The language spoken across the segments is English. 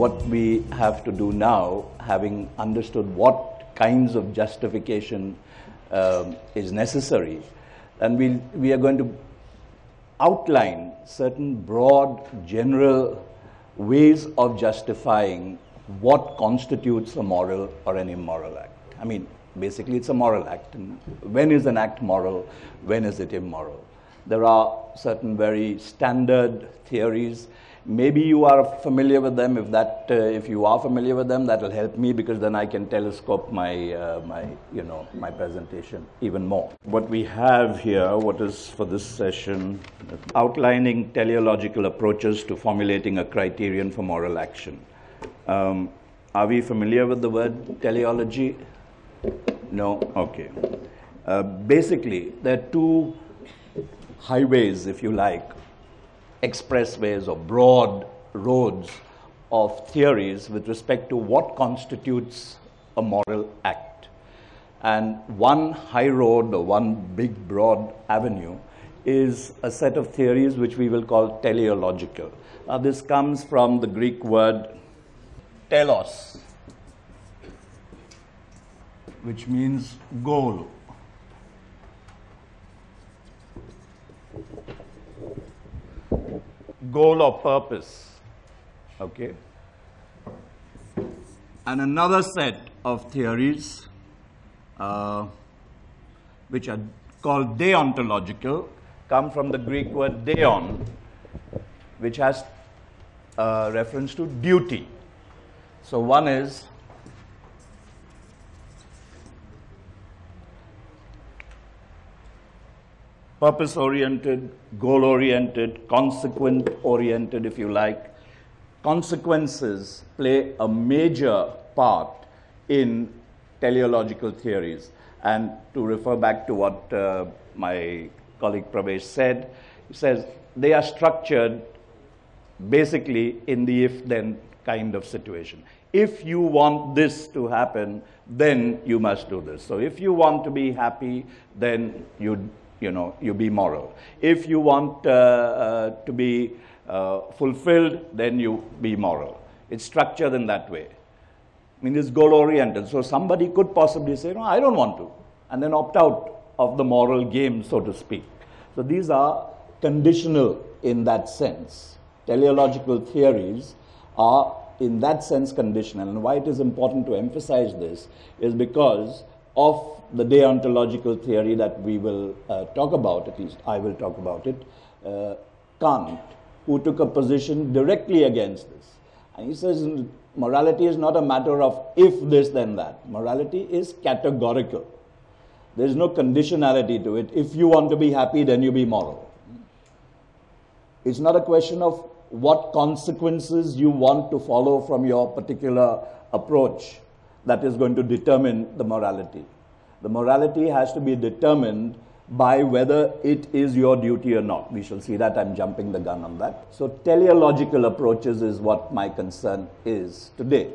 what we have to do now, having understood what kinds of justification is necessary, and we are going to outline certain broad, general ways of justifying what constitutes a moral or an immoral act. I mean, basically it's a moral act. And when is an act moral? When is it immoral? There are certain very standard theories. Maybe you are familiar with them. If you are familiar with them, that will help me, because then I can telescope my presentation even more. What we have here, what is for this session, outlining teleological approaches to formulating a criterion for moral action. Are we familiar with the word teleology? No? Okay. Basically, there are two highways, if you like, expressways or broad roads of theories with respect to what constitutes a moral act. And one high road, or one big broad avenue, is a set of theories which we will call teleological. Now this comes from the Greek word telos, which means goal. Goal or purpose, okay? And another set of theories which are called deontological come from the Greek word deon, which has reference to duty. So one is purpose-oriented, goal-oriented, consequent-oriented, if you like. Consequences play a major part in teleological theories. And to refer back to what my colleague Pravesh said, he says they are structured basically in the if-then kind of situation. If you want this to happen, then you must do this. So if you want to be happy, then you be moral. If you want to be fulfilled, then you be moral. It's structured in that way. I mean, it's goal-oriented. So somebody could possibly say, no, I don't want to, and then opt out of the moral game, so to speak. So these are conditional in that sense. Teleological theories are, in that sense, conditional. And why it is important to emphasize this is because of the deontological theory that we will talk about, at least I will talk about it, Kant, who took a position directly against this. And he says morality is not a matter of if this, then that. Morality is categorical. There is no conditionality to it. If you want to be happy, then you be moral. It's not a question of what consequences you want to follow from your particular approach that is going to determine the morality. The morality has to be determined by whether it is your duty or not. We shall see that. I'm jumping the gun on that. So teleological approaches is what my concern is today.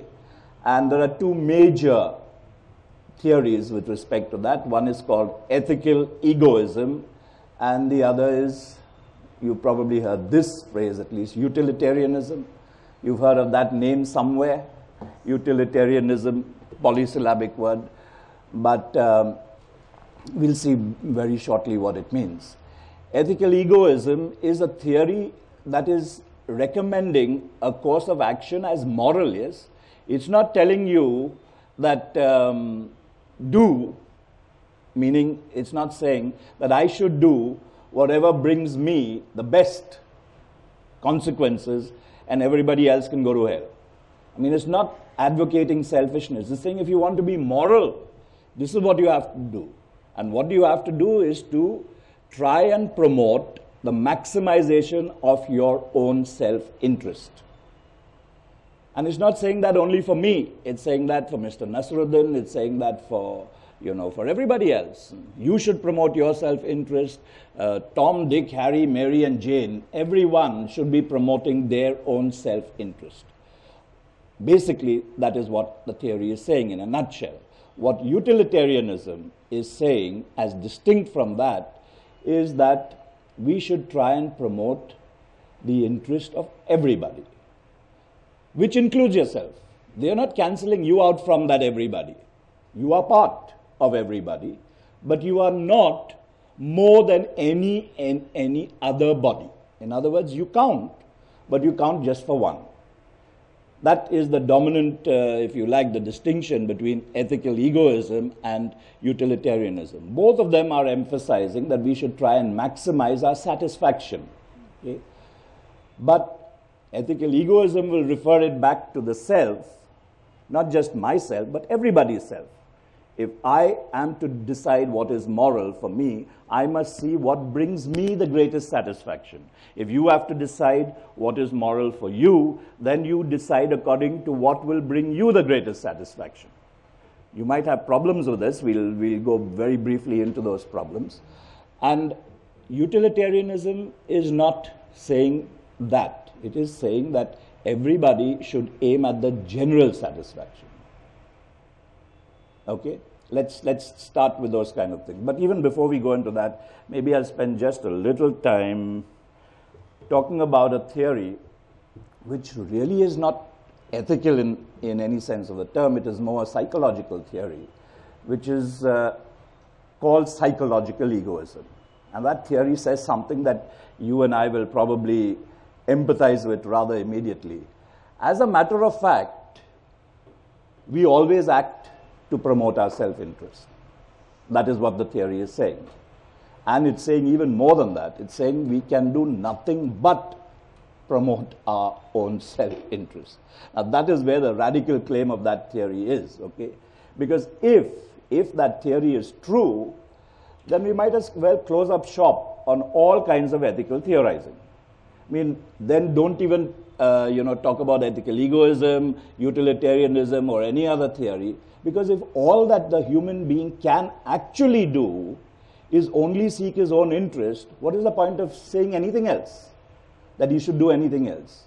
And there are two major theories with respect to that. One is called ethical egoism, and the other is, you probably heard this phrase at least, utilitarianism. You've heard of that name somewhere. Utilitarianism, polysyllabic word, but we'll see very shortly what it means. Ethical egoism is a theory that is recommending a course of action as moral, yes. It's not telling you that do, meaning it's not saying that I should do whatever brings me the best consequences and everybody else can go to hell. I mean, it's not advocating selfishness. It's saying if you want to be moral, this is what you have to do. And what you have to do is to try and promote the maximization of your own self-interest. And it's not saying that only for me. It's saying that for Mr. Nasruddin. It's saying that for, for everybody else. You should promote your self-interest. Tom, Dick, Harry, Mary, and Jane, everyone should be promoting their own self-interest. Basically, that is what the theory is saying in a nutshell. What utilitarianism is saying, as distinct from that, is that we should try and promote the interest of everybody. which includes yourself. They are not cancelling you out from that everybody. You are part of everybody, but you are not more than any other body. In other words, you count, but you count just for one. That is the dominant, if you like, the distinction between ethical egoism and utilitarianism. Both of them are emphasizing that we should try and maximize our satisfaction. Okay? But ethical egoism will refer it back to the self, not just myself, but everybody's self. If I am to decide what is moral for me, I must see what brings me the greatest satisfaction. If you have to decide what is moral for you, then you decide according to what will bring you the greatest satisfaction. You might have problems with this. We'll go very briefly into those problems. And utilitarianism is not saying that. It is saying that everybody should aim at the general satisfaction. Okay? Let's start with those kind of things. But even before we go into that, maybe I'll spend just a little time talking about a theory which really is not ethical in any sense of the term. It is more a psychological theory, which is called psychological egoism. And that theory says something that you and I will probably empathize with rather immediately. As a matter of fact, we always act to promote our self-interest. That is what the theory is saying. And it's saying even more than that. It's saying we can do nothing but promote our own self-interest. Now that is where the radical claim of that theory is, okay? Because if that theory is true, then we might as well close up shop on all kinds of ethical theorizing. I mean, then don't even talk about ethical egoism, utilitarianism, or any other theory. Because if all that the human being can actually do is only seek his own interest, what is the point of saying anything else? That he should do anything else?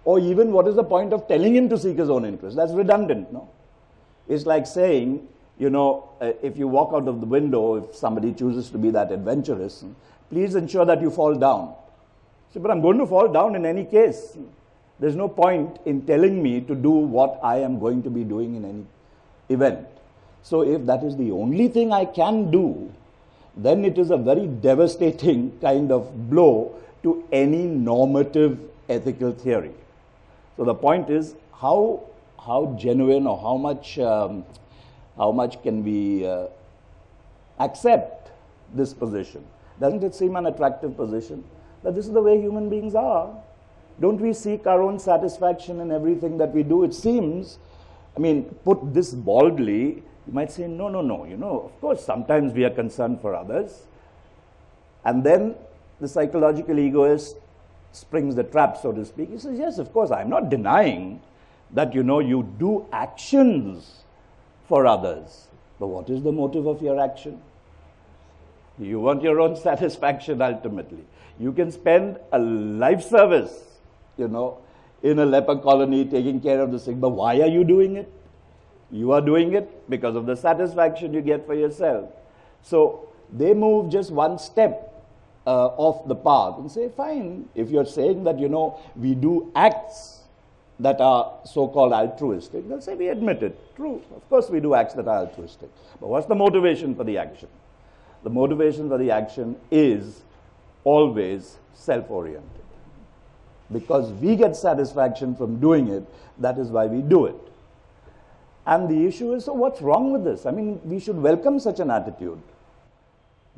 Or even what is the point of telling him to seek his own interest? That's redundant, no? It's like saying, if you walk out of the window, if somebody chooses to be that adventurous, please ensure that you fall down. So, but I'm going to fall down in any case. There's no point in telling me to do what I am going to be doing in any event. So if that is the only thing I can do, then it is a very devastating kind of blow to any normative ethical theory. So the point is, how genuine or how much can we accept this position? Doesn't it seem an attractive position? That this is the way human beings are. Don't we seek our own satisfaction in everything that we do? It seems, put this baldly, you might say, no, of course, sometimes we are concerned for others. And then the psychological egoist springs the trap, so to speak. He says, yes, of course, I'm not denying that, you do actions for others. But what is the motive of your action? You want your own satisfaction ultimately. You can spend a life service, in a leper colony taking care of the sick. But why are you doing it? You are doing it because of the satisfaction you get for yourself. So they move just one step off the path and say, fine, if you're saying that, we do acts that are so-called altruistic, they'll say, we admit it. True. Of course we do acts that are altruistic. But what's the motivation for the action? The motivation for the action is always self-oriented. Because we get satisfaction from doing it, that is why we do it. And the issue is, so what's wrong with this? We should welcome such an attitude.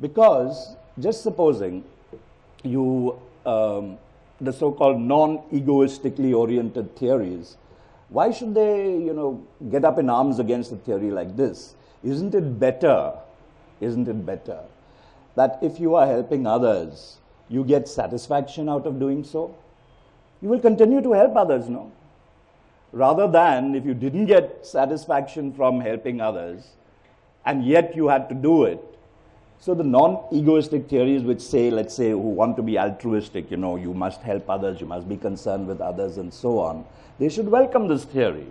Because, just supposing you, the so-called non-egoistically oriented theories, why should they, get up in arms against a theory like this? Isn't it better that if you are helping others, you get satisfaction out of doing so? You will continue to help others, no? Rather than if you didn't get satisfaction from helping others, and yet you had to do it. So the non-egoistic theories which say, let's say, who want to be altruistic, you must help others, you must be concerned with others and so on, they should welcome this theory.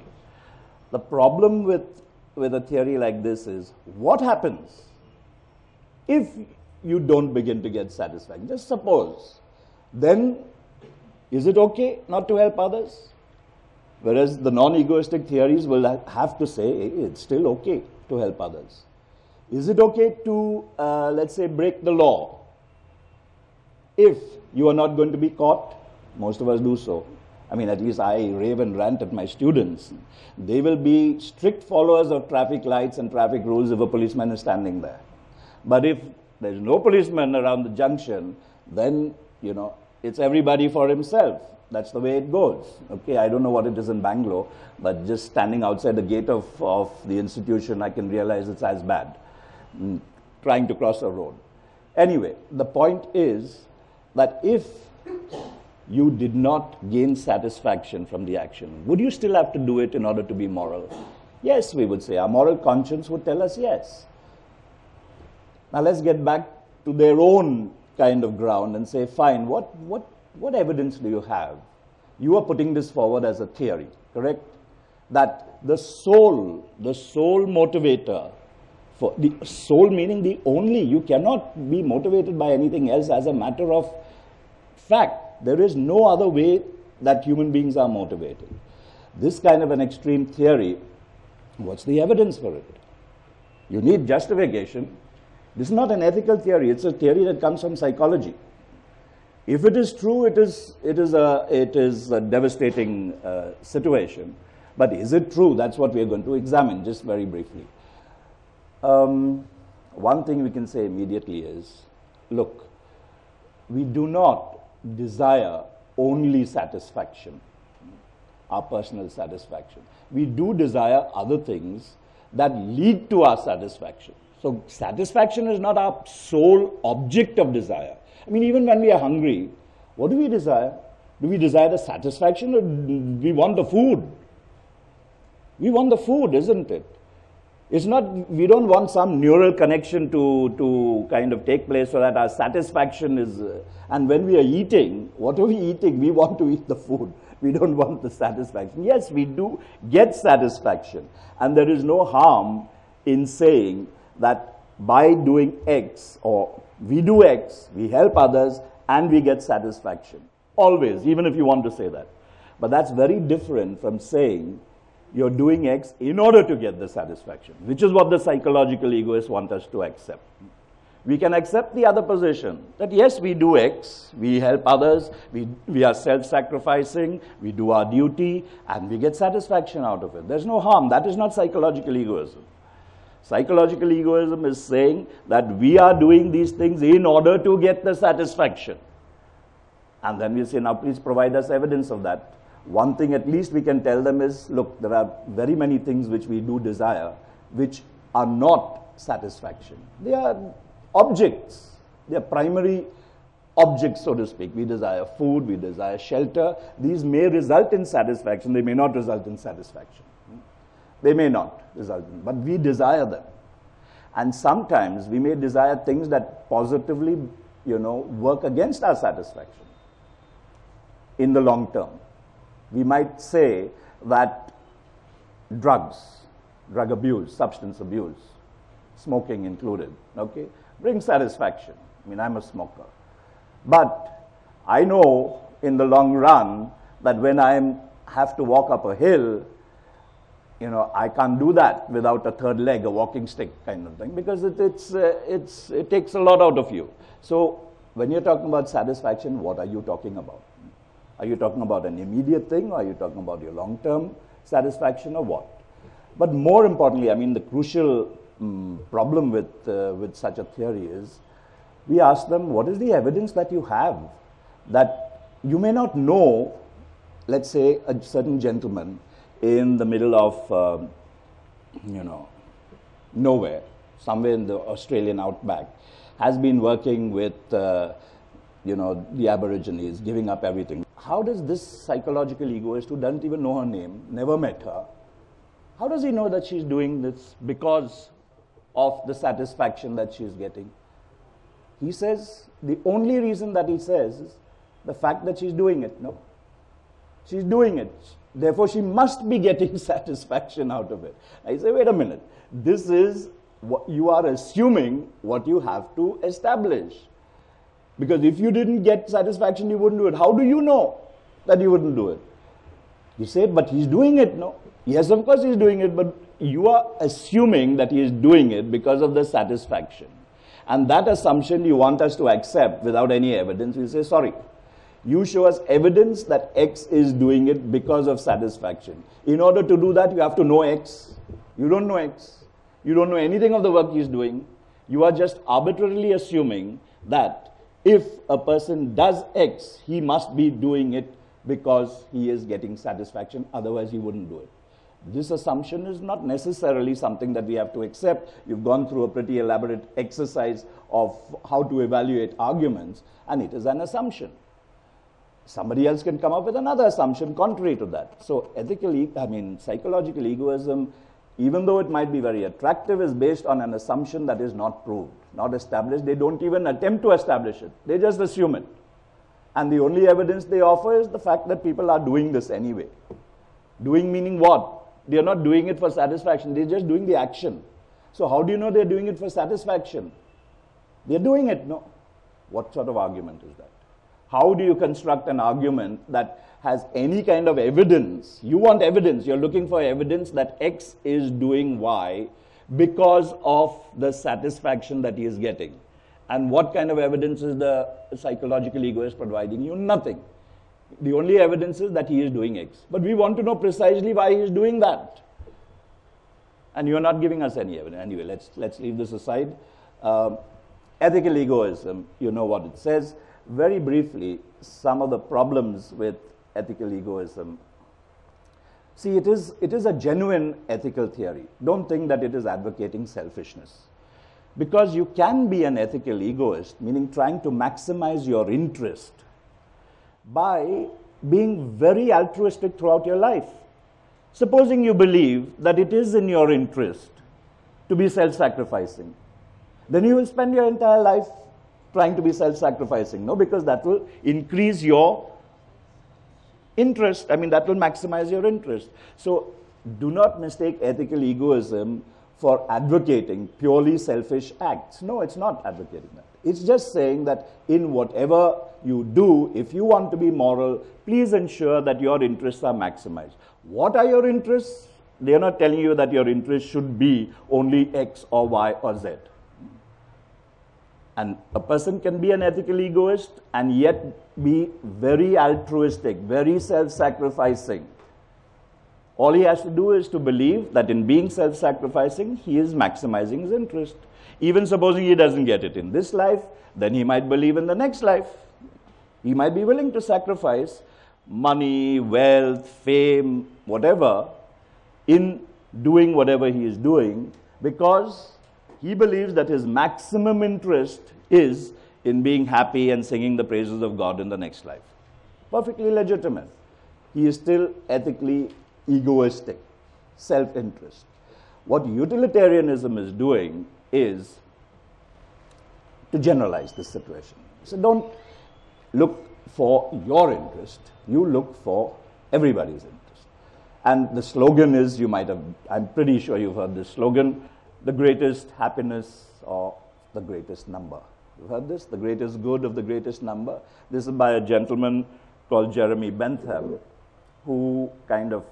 The problem with a theory like this is, what happens if you don't begin to get satisfaction? Just suppose, then is it okay not to help others? Whereas the non-egoistic theories will have to say, hey, it's still okay to help others. Is it okay to, let's say, break the law? If you are not going to be caught, most of us do so. I mean, at least I rave and rant at my students. They will be strict followers of traffic lights and traffic rules if a policeman is standing there. But if there's no policeman around the junction, then, you know, it's everybody for himself. That's the way it goes. Okay, I don't know what it is in Bangalore, but just standing outside the gate of the institution, I can realize it's as bad. Trying to cross a road. Anyway, the point is that if you did not gain satisfaction from the action, would you still have to do it in order to be moral? Yes, we would say. Our moral conscience would tell us yes. Now let's get back to their own kind of ground and say, fine, what evidence do you have? You are putting this forward as a theory, correct? That the sole motivator, for the sole meaning the only, you cannot be motivated by anything else as a matter of fact. There is no other way that human beings are motivated. This kind of an extreme theory, what's the evidence for it? You need justification. This is not an ethical theory, it's a theory that comes from psychology. If it is true, it is a devastating situation. But is it true? That's what we are going to examine just very briefly. One thing we can say immediately is, look, we do not desire only satisfaction, our personal satisfaction. We do desire other things that lead to our satisfaction. So satisfaction is not our sole object of desire. I mean, even when we are hungry, what do we desire? Do we desire the satisfaction, or do we want the food? We want the food, isn't it? It's not, we don't want some neural connection to kind of take place so that our satisfaction is, and when we are eating, what are we eating? We want to eat the food. We don't want the satisfaction. Yes, we do get satisfaction. And there is no harm in saying that by doing X, or we do X, we help others, and we get satisfaction. Always, even if you want to say that. But that's very different from saying you're doing X in order to get the satisfaction, which is what the psychological egoists want us to accept. We can accept the other position, that yes, we do X, we help others, we are self-sacrificing, we do our duty, and we get satisfaction out of it. There's no harm. That is not psychological egoism. Psychological egoism is saying that we are doing these things in order to get the satisfaction. And then we say, now please provide us evidence of that. One thing at least we can tell them is, look, there are very many things which we do desire, which are not satisfaction. They are objects. They are primary objects, so to speak. We desire food, we desire shelter. These may result in satisfaction. They may not result in satisfaction. They may not result in, but we desire them. And sometimes we may desire things that positively, work against our satisfaction in the long term. We might say that drugs, drug abuse, substance abuse, smoking included, okay, brings satisfaction. I mean, I'm a smoker. But I know in the long run that when I have to walk up a hill, I can't do that without a third leg, a walking stick kind of thing, because it takes a lot out of you. So when you're talking about satisfaction, what are you talking about? Are you talking about an immediate thing, or are you talking about your long-term satisfaction, or what? But more importantly, I mean, the crucial problem with such a theory is, we ask them, what is the evidence that you have that you may not know, let's say, a certain gentleman in the middle of, nowhere, somewhere in the Australian outback, has been working with, the Aborigines, giving up everything. How does this psychological egoist, who doesn't even know her name, never met her, how does he know that she's doing this because of the satisfaction that she's getting? He says, the only reason that he says is the fact that she's doing it. No. She's doing it. Therefore, she must be getting satisfaction out of it. I say, wait a minute. This is what you are assuming what you have to establish. Because if you didn't get satisfaction, you wouldn't do it. How do you know that you wouldn't do it? You say, but he's doing it, no? Yes, of course he's doing it, but you are assuming that he is doing it because of the satisfaction. And that assumption you want us to accept without any evidence. We say, sorry, you show us evidence that X is doing it because of satisfaction. In order to do that, you have to know X. You don't know X. You don't know anything of the work he's doing. You are just arbitrarily assuming that if a person does X, he must be doing it because he is getting satisfaction, otherwise he wouldn't do it. This assumption is not necessarily something that we have to accept. You've gone through a pretty elaborate exercise of how to evaluate arguments, and it is an assumption. Somebody else can come up with another assumption contrary to that. So psychological egoism, even though it might be very attractive, is based on an assumption that is not proved, not established. They don't even attempt to establish it. They just assume it. And the only evidence they offer is the fact that people are doing this anyway. Doing meaning what? They are not doing it for satisfaction. They're just doing the action. So how do you know they're doing it for satisfaction? They're doing it, no? What sort of argument is that? How do you construct an argument that has any kind of evidence? You want evidence. You're looking for evidence that X is doing Y because of the satisfaction that he is getting. And what kind of evidence is the psychological egoist providing you? Nothing. The only evidence is that he is doing X. But we want to know precisely why he is doing that. And you're not giving us any evidence. Anyway, let's leave this aside. Ethical egoism, you know what it says. Very briefly, some of the problems with ethical egoism. See, it is a genuine ethical theory. Don't think that it is advocating selfishness. Because you can be an ethical egoist, meaning trying to maximize your interest, by being very altruistic throughout your life. Supposing you believe that it is in your interest to be self-sacrificing, then you will spend your entire life trying to be self-sacrificing, no? Because that will increase your interest. That will maximize your interest. So do not mistake ethical egoism for advocating purely selfish acts. No, it's not advocating that. It's just saying that in whatever you do, if you want to be moral, please ensure that your interests are maximized. What are your interests? They are not telling you that your interest should be only X or Y or Z. And a person can be an ethical egoist and yet be very altruistic, very self-sacrificing. All he has to do is to believe that in being self-sacrificing, he is maximizing his interest. Even supposing he doesn't get it in this life, then he might believe in the next life. He might be willing to sacrifice money, wealth, fame, whatever, in doing whatever he is doing, because he believes that his maximum interest is in being happy and singing the praises of God in the next life. Perfectly legitimate. He is still ethically egoistic, self-interest. What utilitarianism is doing is to generalize this situation. So don't look for your interest, you look for everybody's interest. And the slogan is, I'm pretty sure you've heard this slogan, the greatest happiness or the greatest number. You've heard this? The greatest good of the greatest number. This is by a gentleman called Jeremy Bentham, who kind of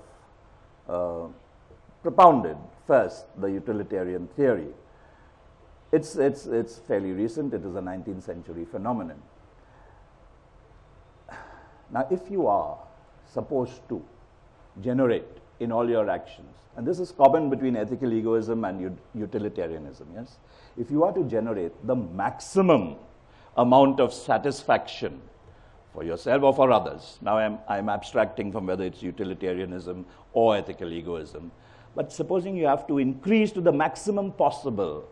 propounded first the utilitarian theory. It's fairly recent. It is a 19th century phenomenon. Now, if you are supposed to generate in all your actions, and this is common between ethical egoism and utilitarianism, yes? If you are to generate the maximum amount of satisfaction for yourself or for others, now I'm abstracting from whether it's utilitarianism or ethical egoism, but supposing you have to increase to the maximum possible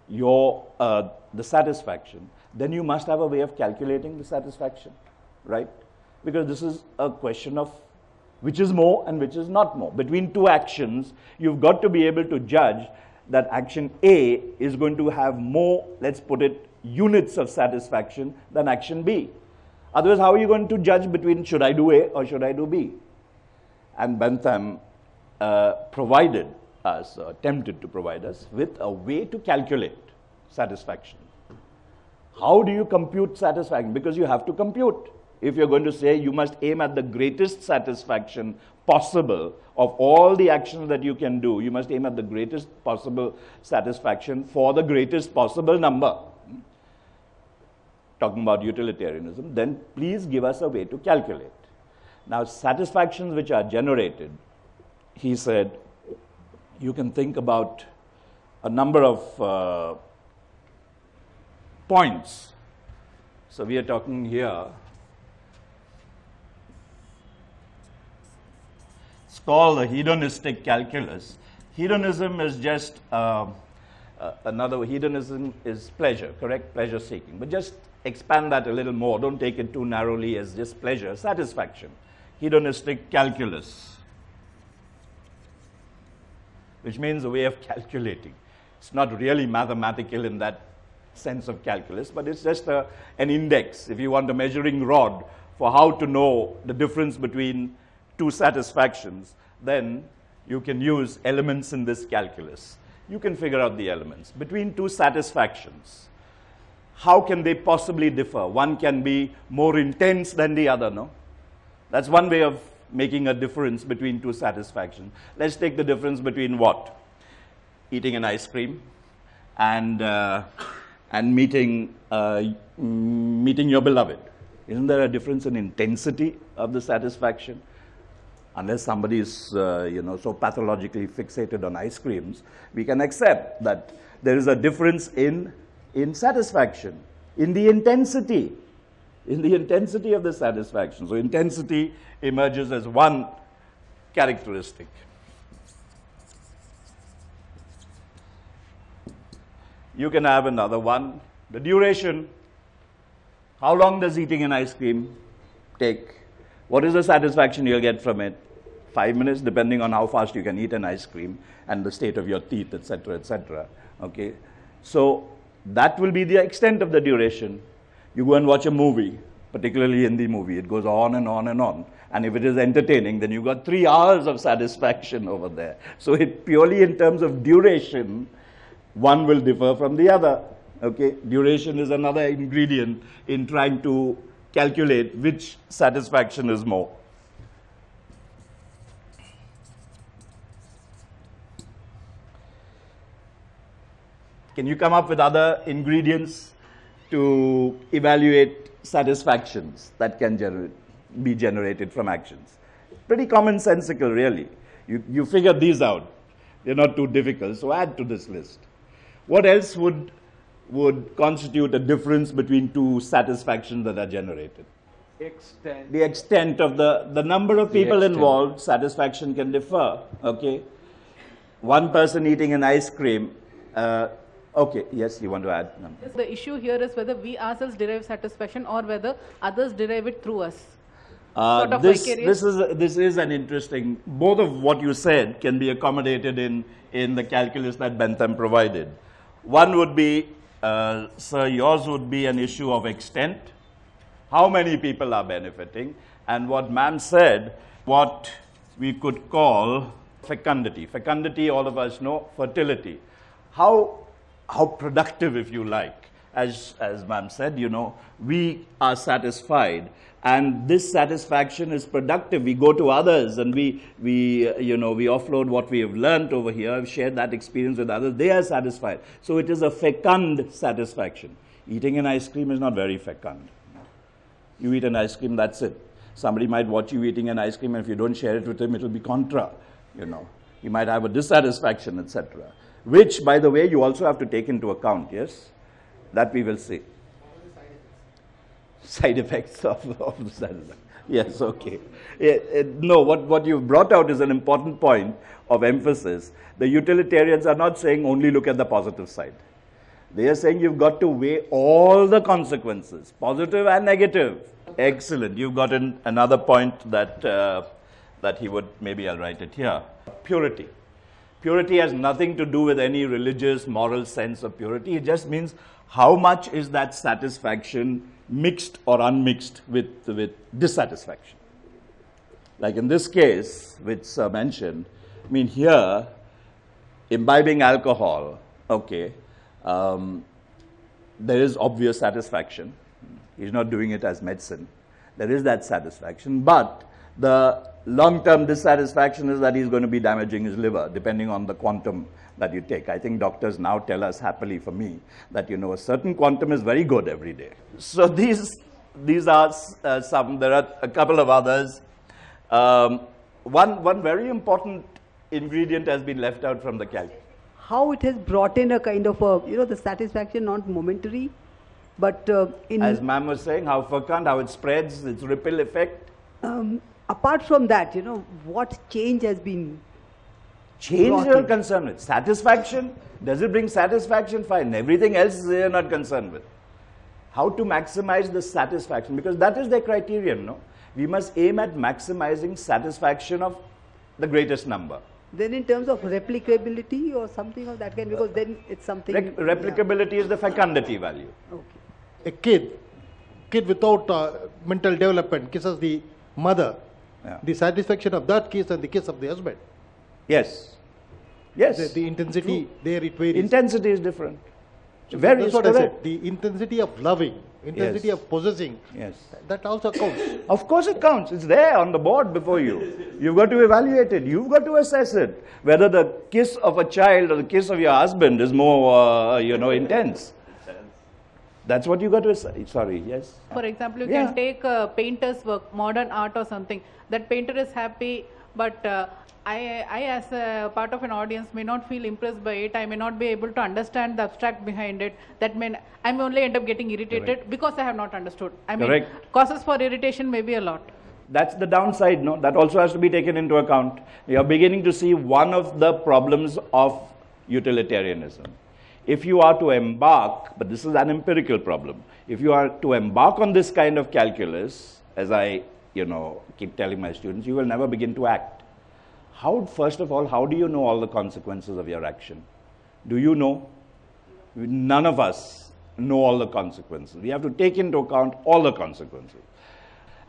the satisfaction, then you must have a way of calculating the satisfaction, right? Because this is a question of which is more and which is not more. Between two actions, you've got to be able to judge that action A is going to have more, let's put it, units of satisfaction than action B. Otherwise, how are you going to judge between should I do A or should I do B? And Bentham provided us, attempted to provide us with a way to calculate satisfaction. How do you compute satisfaction? Because you have to compute. if you're going to say you must aim at the greatest satisfaction possible of all the actions that you can do, you must aim at the greatest possible satisfaction for the greatest possible number, talking about utilitarianism, then please give us a way to calculate. Now, satisfactions which are generated, he said, you can think about a number of points. So we are talking here, it's called the hedonistic calculus. Hedonism is just another, hedonism is pleasure, correct? Pleasure seeking. But just expand that a little more. Don't take it too narrowly as just pleasure, satisfaction. Hedonistic calculus, which means a way of calculating. It's not really mathematical in that sense of calculus, but it's just an index, if you want, a measuring rod for how to know the difference between two satisfactions. Then you can use elements in this calculus. You can figure out the elements. Between two satisfactions, how can they possibly differ? One can be more intense than the other, no? That's one way of making a difference between two satisfactions. Let's take the difference between what? Eating an ice cream and meeting your beloved. Isn't there a difference in intensity of the satisfaction? Unless somebody is so pathologically fixated on ice creams, we can accept that there is a difference in satisfaction, in the intensity of the satisfaction. So intensity emerges as one characteristic. You can have another one, the duration. How long does eating an ice cream take? What is the satisfaction you'll get from it? 5 minutes, depending on how fast you can eat an ice cream and the state of your teeth, etc., etc. Okay, so that will be the extent of the duration. You go and watch a movie, particularly Hindi movie, it goes on and on and on. And if it is entertaining, then you've got 3 hours of satisfaction over there. So it purely in terms of duration, one will differ from the other. Okay, duration is another ingredient in trying to calculate which satisfaction is more. Can you come up with other ingredients to evaluate satisfactions that can be generated from actions? Pretty commonsensical, really. You figure these out. They're not too difficult, so add to this list. What else would constitute a difference between two satisfactions that are generated? The extent of the number of people involved, satisfaction can differ. Okay, one person eating an ice cream. Okay, yes, you want to add? No. The issue here is whether we ourselves derive satisfaction or whether others derive it through us. This is an interesting. Both of what you said can be accommodated in the calculus that Bentham provided. One would be, sir, yours would be an issue of extent. How many people are benefiting? And what ma'am said, what we could call fecundity. Fecundity, all of us know, fertility. How productive, if you like. As ma'am said, we are satisfied. And this satisfaction is productive. We go to others and we offload what we have learned over here. I've shared that experience with others. They are satisfied. So it is a fecund satisfaction. Eating an ice cream is not very fecund. You eat an ice cream, that's it. Somebody might watch you eating an ice cream, and if you don't share it with him, it will be contra. He might have a dissatisfaction, etc. Which, by the way, you also have to take into account, yes? That we will see. Side effects of the satisfaction. Yes, okay. No, what you've brought out is an important point of emphasis. The utilitarians are not saying only look at the positive side. They are saying you've got to weigh all the consequences, positive and negative. Excellent. You've got another point that he would, maybe I'll write it here. Purity. Purity has nothing to do with any religious, moral sense of purity. It just means how much is that satisfaction mixed or unmixed with dissatisfaction. Like in this case, which Sir mentioned, here, imbibing alcohol, okay, there is obvious satisfaction. He's not doing it as medicine. There is that satisfaction, but the long-term dissatisfaction is that he's going to be damaging his liver, depending on the quantum that you take. I think doctors now tell us happily for me that, you know, a certain quantum is very good every day. So these are some. There are a couple of others. One very important ingredient has been left out from the calculus. How it has brought in a kind of a, you know, the satisfaction not momentary, but as ma'am was saying, how fecund, how it spreads, its ripple effect. Apart from that, you know, what change has been Change you're concerned with. Satisfaction, does it bring satisfaction? Fine. Everything else you're not concerned with. How to maximize the satisfaction? Because that is their criterion, no? We must aim at maximizing satisfaction of the greatest number. Then in terms of replicability or something of that kind, because then it's something... replicability is the fecundity value. Okay. A kid without mental development kisses the mother. Yeah. The satisfaction of that kiss and the kiss of the husband. Yes. Yes. The intensity there it varies. Intensity is different. So Varies, that's what I correct. said. The intensity of loving, intensity Yes. of possessing. Yes. That also counts. Of course it counts. It's there on the board before you. You've got to evaluate it. You've got to assess it. Whether the kiss of a child or the kiss of your husband is more, intense. That's what you got to assess. Sorry, yes? For example, you can take a painter's work, modern art or something. That painter is happy, but I as a part of an audience may not feel impressed by it. I may not be able to understand the abstract behind it. That may I may only end up getting irritated because I have not understood. I mean, causes for irritation may be a lot. That's the downside, no? That also has to be taken into account. You're beginning to see one of the problems of utilitarianism. If you are to embark, but this is an empirical problem, if you are to embark on this kind of calculus, as I, keep telling my students, you will never begin to act. First of all, how do you know all the consequences of your action? Do you know? None of us know all the consequences. We have to take into account all the consequences.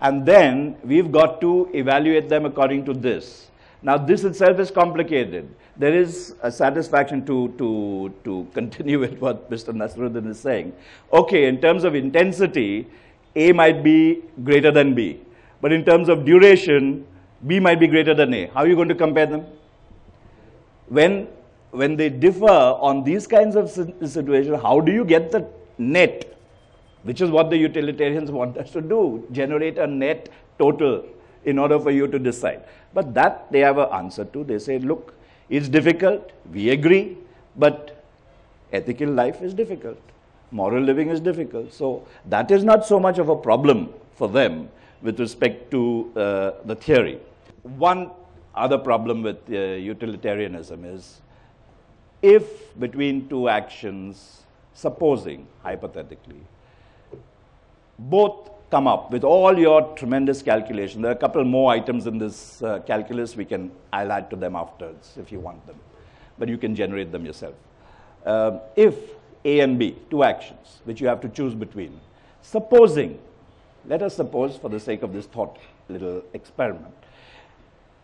And then we've got to evaluate them according to this. Now, this itself is complicated. There is a satisfaction to continue with what Mr. Nasruddin is saying. Okay, in terms of intensity, A might be greater than B. But in terms of duration, B might be greater than A. How are you going to compare them? When they differ on these kinds of situations, how do you get the net? Which is what the utilitarians want us to do, generate a net total in order for you to decide. But that they have an answer to. They say, look, it's difficult, we agree, but ethical life is difficult. Moral living is difficult. So that is not so much of a problem for them with respect to the theory. One other problem with utilitarianism is if between two actions, supposing, hypothetically, both come up with all your tremendous calculation. There are a couple more items in this calculus. I'll add to them afterwards if you want them. But you can generate them yourself. If A and B, two actions, which you have to choose between, supposing, let us suppose for the sake of this thought little experiment,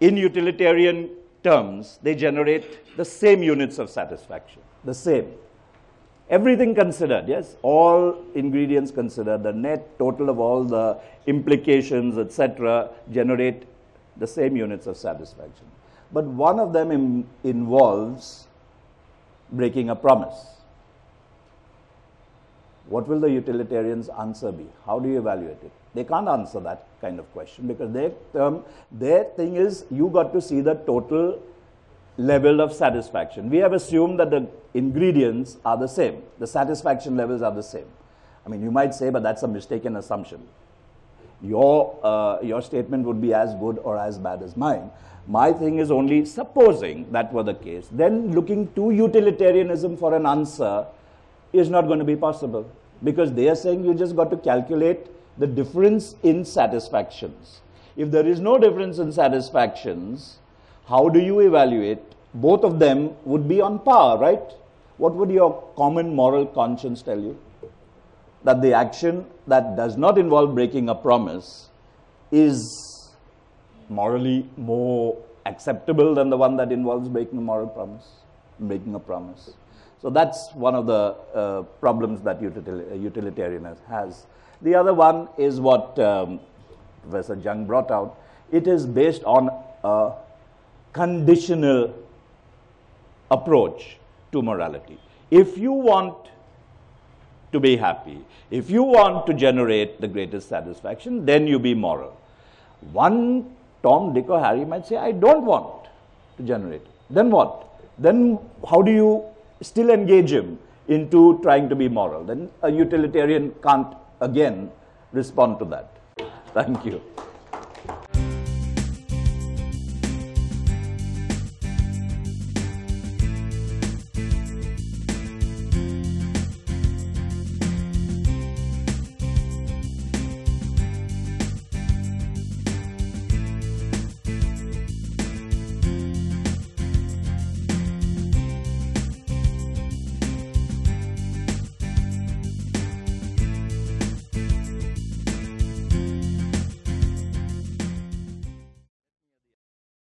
in utilitarian terms, they generate the same units of satisfaction, the same. Everything considered, yes, all ingredients considered, the net total of all the implications, etc., generate the same units of satisfaction. But one of them involves breaking a promise. What will the utilitarians' answer be? How do you evaluate it? They can't answer that kind of question because their thing is you got to see the total level of satisfaction. We have assumed that the ingredients are the same. The satisfaction levels are the same. I mean, you might say, but that's a mistaken assumption. Your statement would be as good or as bad as mine. My thing is only supposing that were the case. Then looking to utilitarianism for an answer is not going to be possible because they are saying you just got to calculate the difference in satisfactions. If there is no difference in satisfactions, how do you evaluate? Both of them would be on par, right? What would your common moral conscience tell you? That the action that does not involve breaking a promise is morally more acceptable than the one that involves breaking a promise. So that's one of the problems that utilitarianism has. The other one is what Professor Jung brought out, it is based on a conditional approach to morality. If you want to be happy, if you want to generate the greatest satisfaction, then you be moral. One Tom, Dick or Harry might say, I don't want to generate it. Then what? Then how do you still engage him into trying to be moral? Then a utilitarian can't again respond to that. Thank you.